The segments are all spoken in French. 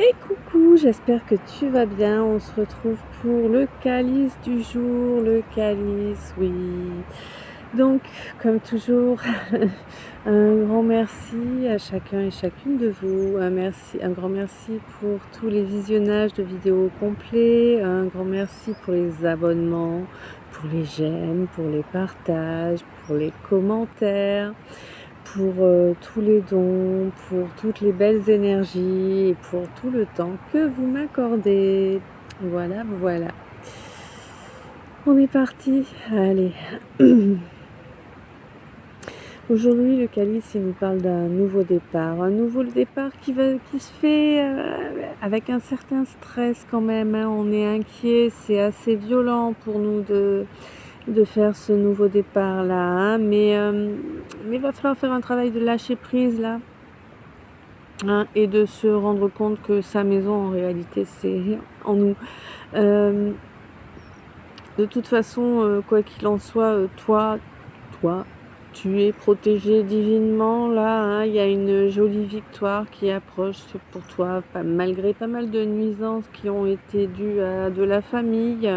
Et coucou, j'espère que tu vas bien. On se retrouve pour le calice du jour, le calice, oui. Donc, comme toujours, un grand merci à chacun et chacune de vous. Un grand merci pour tous les visionnages de vidéos complets. Un grand merci pour les abonnements, pour les j'aime, pour les partages, pour les commentaires, pour tous les dons, pour toutes les belles énergies et pour tout le temps que vous m'accordez. Voilà, voilà. On est parti. Allez. Aujourd'hui, le calice, il nous parle d'un nouveau départ. Un nouveau départ qui se fait avec un certain stress quand même, hein. On est inquiet, c'est assez violent pour nous de faire ce nouveau départ-là, hein. Mais il va falloir faire un travail de lâcher prise là, hein, et de se rendre compte que sa maison, en réalité, c'est en nous. Euh, de toute façon, quoi qu'il en soit, toi, tu es protégé divinement là, hein. Il y a une jolie victoire qui approche pour toi, malgré pas mal de nuisances qui ont été dues à de la famille,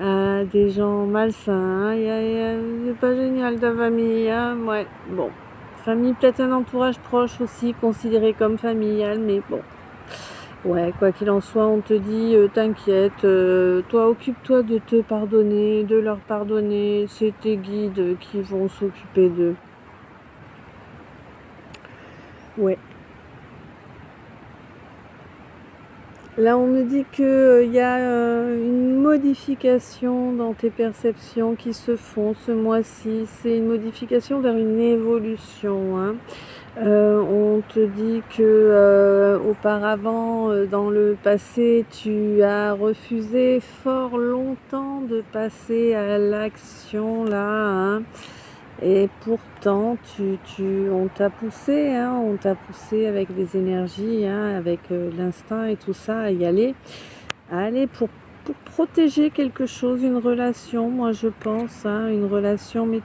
à des gens malsains, hein. C'est pas génial ta famille, hein. Ouais, bon. Famille, peut-être un entourage proche aussi, considéré comme familial, mais bon. Ouais, quoi qu'il en soit, on te dit, t'inquiète, toi, occupe-toi de te pardonner, de leur pardonner, c'est tes guides qui vont s'occuper d'eux. Ouais. Là, on me dit qu'il y a une modification dans tes perceptions qui se font ce mois-ci. C'est une modification vers une évolution, hein. On te dit que auparavant, dans le passé, tu as refusé fort longtemps de passer à l'action là, hein. Et pourtant, on t'a poussé, hein, on t'a poussé avec des énergies, hein, avec l'instinct et tout ça, à aller pour protéger quelque chose, une relation, moi je pense, hein, une relation, mais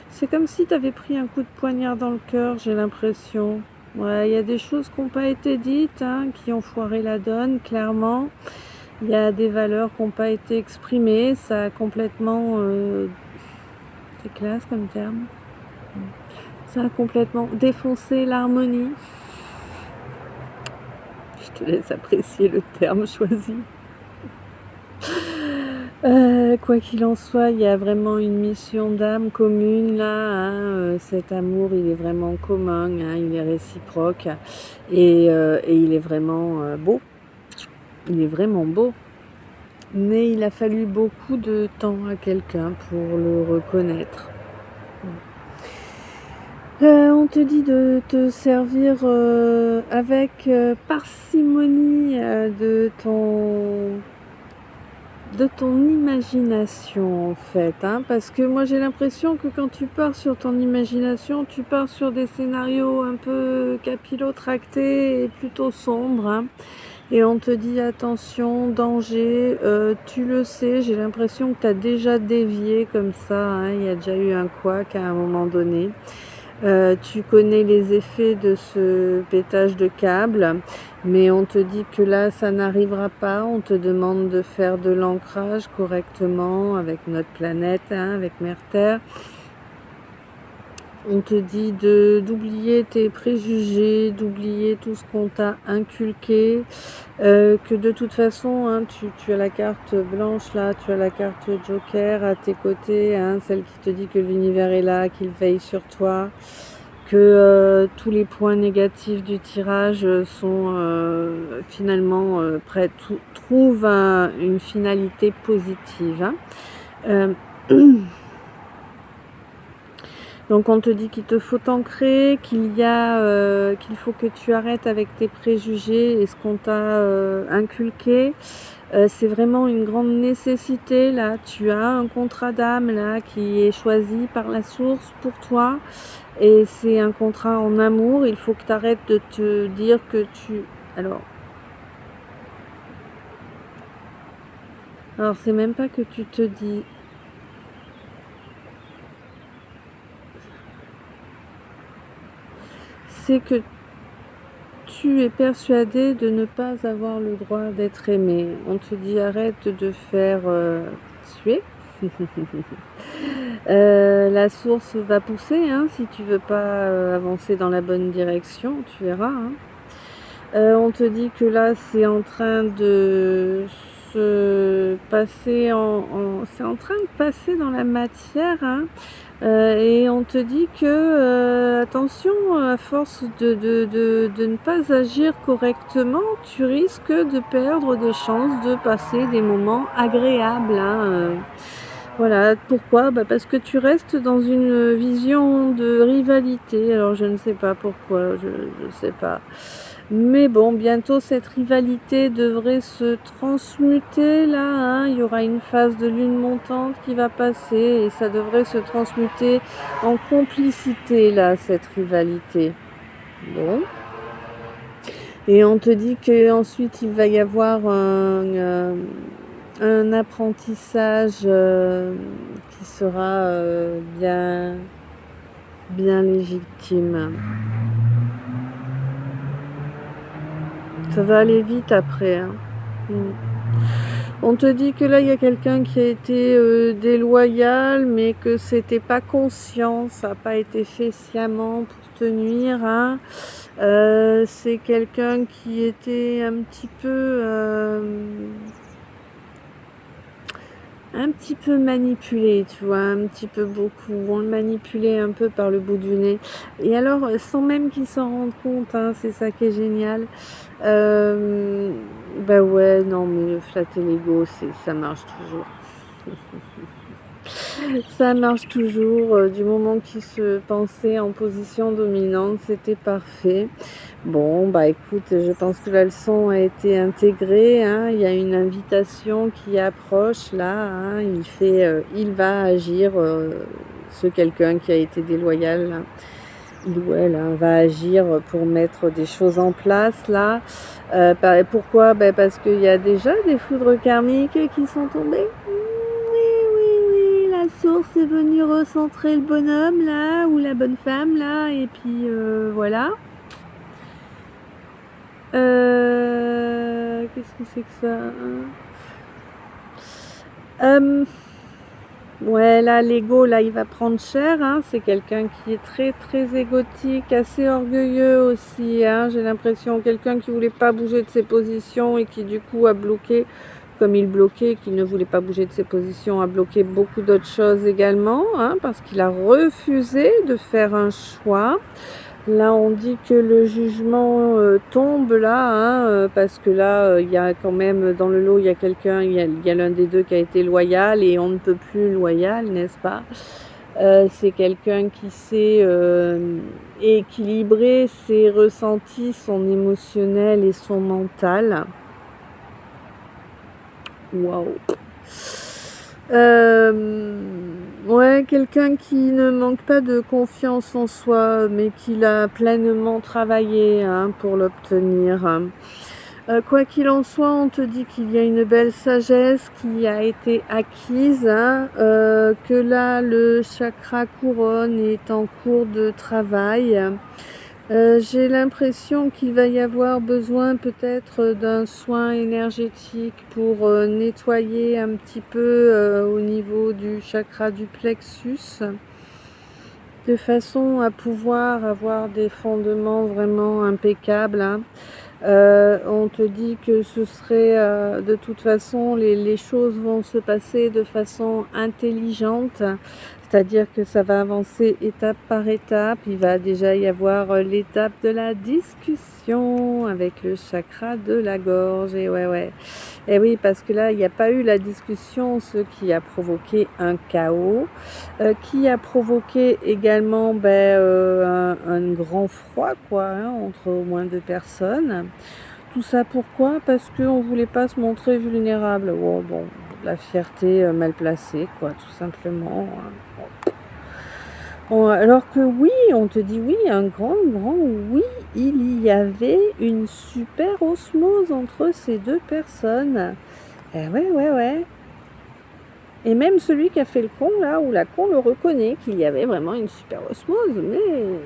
c'est comme si tu avais pris un coup de poignard dans le cœur, j'ai l'impression. Ouais, il y a des choses qui n'ont pas été dites, hein, qui ont foiré la donne, clairement. Il y a des valeurs qui n'ont pas été exprimées, ça a complètement... c'est classe comme terme. Ça a complètement défoncé l'harmonie. Je te laisse apprécier le terme choisi. Quoi qu'il en soit, il y a vraiment une mission d'âme commune là, hein. Cet amour, il est vraiment commun, hein, il est réciproque et il est vraiment beau. Il est vraiment beau. Mais il a fallu beaucoup de temps à quelqu'un pour le reconnaître. On te dit de te servir avec parcimonie de ton imagination en fait, hein, parce que moi j'ai l'impression que quand tu pars sur ton imagination, tu pars sur des scénarios un peu capillotractés et plutôt sombres, hein, et on te dit attention, danger, tu le sais, j'ai l'impression que tu as déjà dévié comme ça, hein, il y a déjà eu un couac à un moment donné. Tu connais les effets de ce pétage de câble, mais on te dit que là, ça n'arrivera pas. On te demande de faire de l'ancrage correctement avec notre planète, hein, avec Mère Terre. On te dit d'oublier tes préjugés, d'oublier tout ce qu'on t'a inculqué, que de toute façon, hein, tu as la carte blanche là, tu as la carte Joker à tes côtés, hein, celle qui te dit que l'univers est là, qu'il veille sur toi, que tous les points négatifs du tirage sont finalement prêts, trouvent une finalité positive, hein. Donc on te dit qu'il te faut t'ancrer, qu'il faut que tu arrêtes avec tes préjugés et ce qu'on t'a inculqué. C'est vraiment une grande nécessité là. Tu as un contrat d'âme là qui est choisi par la source pour toi. Et c'est un contrat en amour. Il faut que tu arrêtes de te dire que Alors c'est même pas que tu te dis... C'est que tu es persuadé de ne pas avoir le droit d'être aimé. On te dit arrête de faire suer. La source va pousser, hein, si tu veux pas avancer dans la bonne direction, tu verras, hein. On te dit que là, c'est en train de se passer c'est en train de passer dans la matière, hein. Et on te dit que, attention, à force de ne pas agir correctement, tu risques de perdre des chances de passer des moments agréables, hein. Voilà, pourquoi? Bah, parce que tu restes dans une vision de rivalité. Alors je ne sais pas pourquoi, je sais pas. Mais bon, bientôt cette rivalité devrait se transmuter là, hein. Il y aura une phase de lune montante qui va passer et ça devrait se transmuter en complicité là, cette rivalité. Bon. Et on te dit qu'ensuite il va y avoir un apprentissage qui sera bien légitime. Ça va aller vite après, hein. On te dit que là, il y a quelqu'un qui a été déloyal, mais que c'était pas conscient, ça n'a pas été fait sciemment pour te nuire, hein. C'est quelqu'un qui était un petit peu manipulé, tu vois, un petit peu beaucoup. On le manipulait un peu par le bout du nez. Et alors, sans même qu'il s'en rende compte, hein, c'est ça qui est génial. Bah ouais, non, mais flatter l'ego, ça marche toujours. Ça marche toujours. Du moment qu'il se pensait en position dominante, c'était parfait. Bon, bah écoute, je pense que la leçon a été intégrée, hein. Il y a une invitation qui approche là, hein. Il va agir, ce quelqu'un qui a été déloyal, là. Il ou elle, hein, va agir pour mettre des choses en place là. Pourquoi? Bah, parce qu'il y a déjà des foudres karmiques qui sont tombées. Oui, la source est venue recentrer le bonhomme là, ou la bonne femme là, et puis voilà. Qu'est-ce que c'est que ça? Ouais, là, l'ego, là, il va prendre cher, hein. C'est quelqu'un qui est très, très égotique, assez orgueilleux aussi, hein. J'ai l'impression, quelqu'un qui voulait pas bouger de ses positions et qui, du coup, a bloqué, comme il bloquait, qui ne voulait pas bouger de ses positions, a bloqué beaucoup d'autres choses également, hein, parce qu'il a refusé de faire un choix. Là, on dit que le jugement tombe là, hein, parce que là, il y a quand même dans le lot, il y a quelqu'un, il y a l'un des deux qui a été loyal et on ne peut plus loyal, n'est-ce pas? C'est quelqu'un qui sait équilibrer ses ressentis, son émotionnel et son mental. Waouh! Ouais, quelqu'un qui ne manque pas de confiance en soi, mais qui l'a pleinement travaillé, hein, pour l'obtenir. Quoi qu'il en soit, on te dit qu'il y a une belle sagesse qui a été acquise, hein, que là, le chakra couronne est en cours de travail. J'ai l'impression qu'il va y avoir besoin peut-être d'un soin énergétique pour nettoyer un petit peu au niveau du chakra du plexus, de façon à pouvoir avoir des fondements vraiment impeccables, hein. On te dit que ce serait de toute façon, les choses vont se passer de façon intelligente, c'est-à-dire que ça va avancer étape par étape. Il va déjà y avoir l'étape de la discussion avec le chakra de la gorge. Et ouais. Et oui, parce que là, il n'y a pas eu la discussion, ce qui a provoqué un chaos, qui a provoqué également un grand froid, quoi, hein, entre au moins deux personnes. Tout ça pourquoi? Parce qu'on ne voulait pas se montrer vulnérable. Oh, bon, la fierté mal placée, quoi, tout simplement. Bon, alors que oui, on te dit oui, un grand oui, il y avait une super osmose entre ces deux personnes. Eh ouais. Et même celui qui a fait le con, là, ou la con, le reconnaît qu'il y avait vraiment une super osmose, mais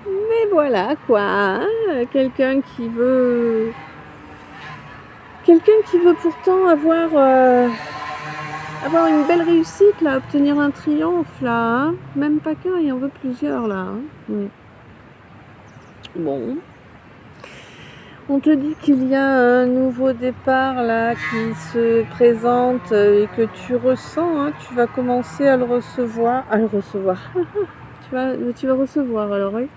Mais voilà quoi, hein, quelqu'un qui veut pourtant avoir une belle réussite là, obtenir un triomphe là, hein. Même pas qu'un, il en veut plusieurs là, hein. Bon. On te dit qu'il y a un nouveau départ là qui se présente et que tu ressens, hein, tu vas commencer à le recevoir, tu vas recevoir alors oui.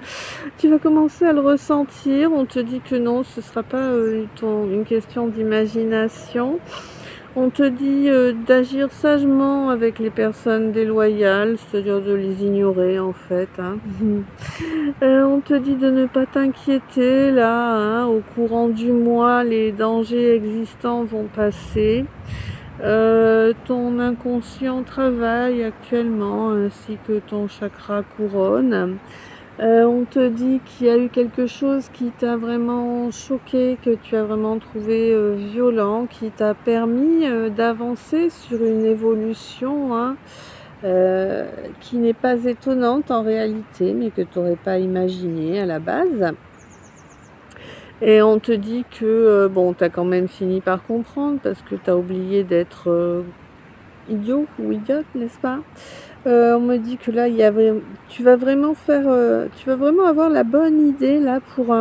Tu vas commencer à le ressentir. On te dit que non, ce ne sera pas une question d'imagination. On te dit d'agir sagement avec les personnes déloyales, c'est-à-dire de les ignorer en fait, hein. On te dit de ne pas t'inquiéter là, hein, au courant du mois, les dangers existants vont passer. Ton inconscient travaille actuellement ainsi que ton chakra couronne. On te dit qu'il y a eu quelque chose qui t'a vraiment choqué, que tu as vraiment trouvé violent, qui t'a permis d'avancer sur une évolution, hein, qui n'est pas étonnante en réalité, mais que tu n'aurais pas imaginé à la base. Et on te dit que, bon, tu as quand même fini par comprendre parce que tu as oublié d'être idiot ou idiote, n'est-ce pas? On me dit que là, tu vas vraiment avoir la bonne idée là pour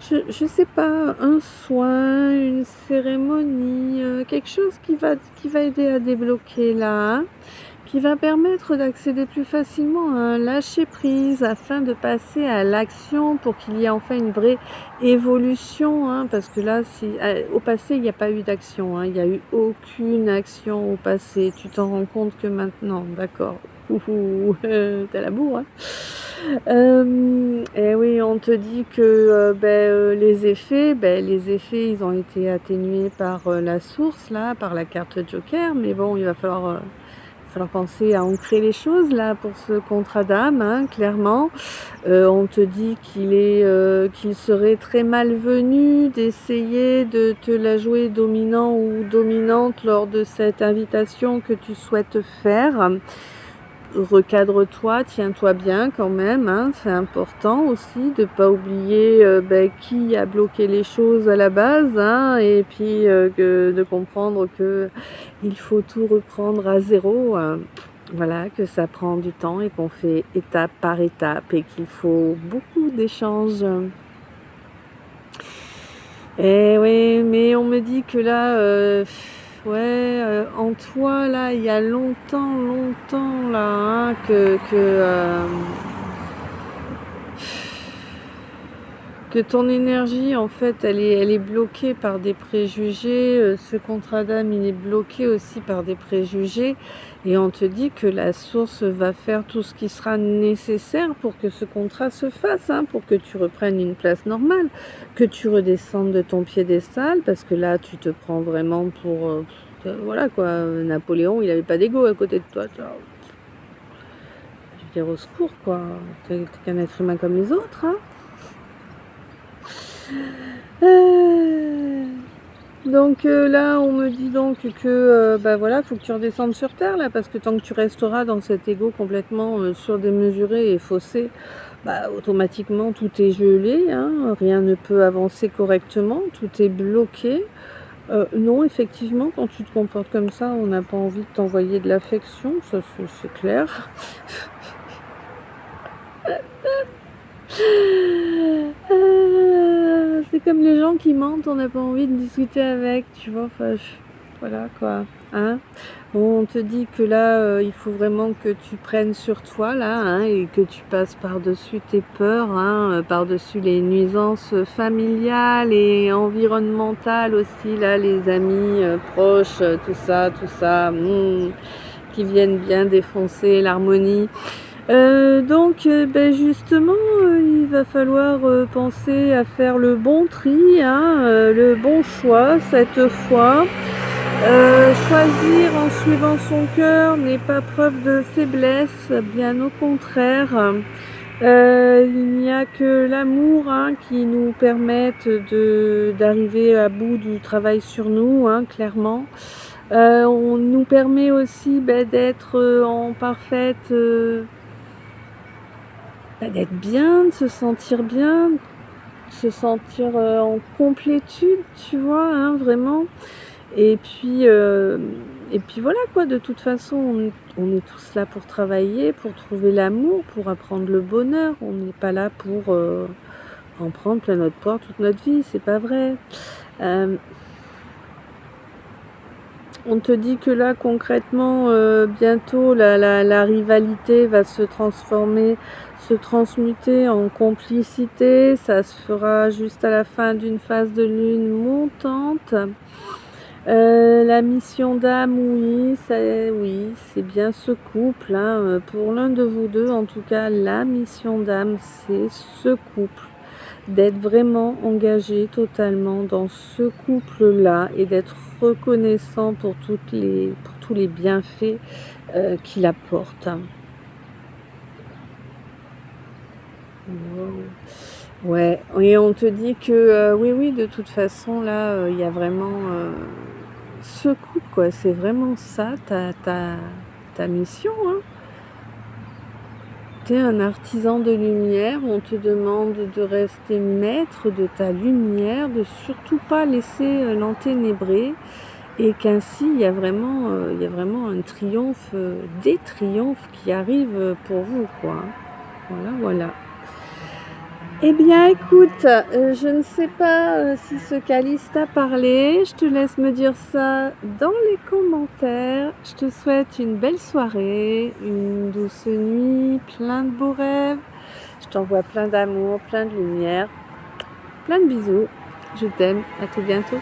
je sais pas, un soin, une cérémonie, quelque chose qui va aider à débloquer là, hein, qui va permettre d'accéder plus facilement à un lâcher-prise afin de passer à l'action pour qu'il y ait enfin une vraie évolution, hein, parce que là, au passé, il n'y a pas eu d'action, hein, il n'y a eu aucune action au passé. Tu t'en rends compte que maintenant, d'accord. Ouhou, t'as la bourre, hein. Et oui, on te dit que les effets, ils ont été atténués par la source, là, par la carte Joker, mais bon, il va falloir penser à ancrer les choses là pour ce contrat d'âme, hein, clairement. On te dit qu'il serait très malvenu d'essayer de te la jouer dominant ou dominante lors de cette invitation que tu souhaites faire. Recadre-toi, tiens-toi bien quand même, hein, c'est important aussi de ne pas oublier qui a bloqué les choses à la base, hein, et puis de comprendre que il faut tout reprendre à zéro, voilà, que ça prend du temps et qu'on fait étape par étape et qu'il faut beaucoup d'échanges. Et oui, mais on me dit que là, ouais, en toi, là, il y a longtemps, longtemps, là, hein, que ton énergie, en fait, elle est bloquée par des préjugés. Ce contrat d'âme, il est bloqué aussi par des préjugés. Et on te dit que la source va faire tout ce qui sera nécessaire pour que ce contrat se fasse, hein, pour que tu reprennes une place normale, que tu redescendes de ton piédestal, parce que là, tu te prends vraiment pour... voilà quoi, Napoléon, il n'avait pas d'ego à côté de toi. Tu vois. Je veux dire, au secours, quoi. T'es qu'un être humain comme les autres, hein. Donc là, on me dit donc que voilà, faut que tu redescendes sur terre là, parce que tant que tu resteras dans cet ego complètement surdémesuré et faussé, automatiquement tout est gelé, hein, rien ne peut avancer correctement, tout est bloqué. Non, effectivement, quand tu te comportes comme ça, on n'a pas envie de t'envoyer de l'affection, ça c'est clair. C'est comme les gens qui mentent, on n'a pas envie de discuter avec, tu vois, enfin, voilà quoi, hein. Bon, on te dit que là, il faut vraiment que tu prennes sur toi, là, hein, et que tu passes par-dessus tes peurs, hein, par-dessus les nuisances familiales et environnementales aussi, là, les amis proches, tout ça, qui viennent bien défoncer l'harmonie. Donc justement, il va falloir penser à faire le bon tri, hein, le bon choix cette fois. Choisir en suivant son cœur n'est pas preuve de faiblesse, bien au contraire. Il n'y a que l'amour, hein, qui nous permette d'arriver à bout du travail sur nous, hein, clairement. On nous permet aussi d'être en parfaite... d'être bien, de se sentir bien, de se sentir, en complétude, tu vois, hein, vraiment. Et puis, voilà quoi, de toute façon, on est tous là pour travailler, pour trouver l'amour, pour apprendre le bonheur. On n'est pas là pour, en prendre plein notre poire toute notre vie, c'est pas vrai. Hem, on te dit que là concrètement, bientôt la rivalité va se transformer, se transmuter en complicité. Ça se fera juste à la fin d'une phase de lune montante. La mission d'âme, oui, c'est bien ce couple, hein, pour l'un de vous 2, en tout cas, la mission d'âme, c'est ce couple. D'être vraiment engagé totalement dans ce couple-là et d'être reconnaissant pour tous les bienfaits, qu'il apporte. Ouais, et on te dit que, oui, de toute façon là, il y a vraiment, ce couple quoi, c'est vraiment ça ta mission, hein. Tu es un artisan de lumière, on te demande de rester maître de ta lumière, de surtout pas laisser, l'enténébrer et qu'ainsi il y a vraiment un triomphe, des triomphes qui arrivent, pour vous quoi, hein. Voilà, voilà. Eh bien, écoute, je ne sais pas, si ce calice t'a parlé. Je te laisse me dire ça dans les commentaires. Je te souhaite une belle soirée, une douce nuit, plein de beaux rêves. Je t'envoie plein d'amour, plein de lumière, plein de bisous. Je t'aime, à tout bientôt.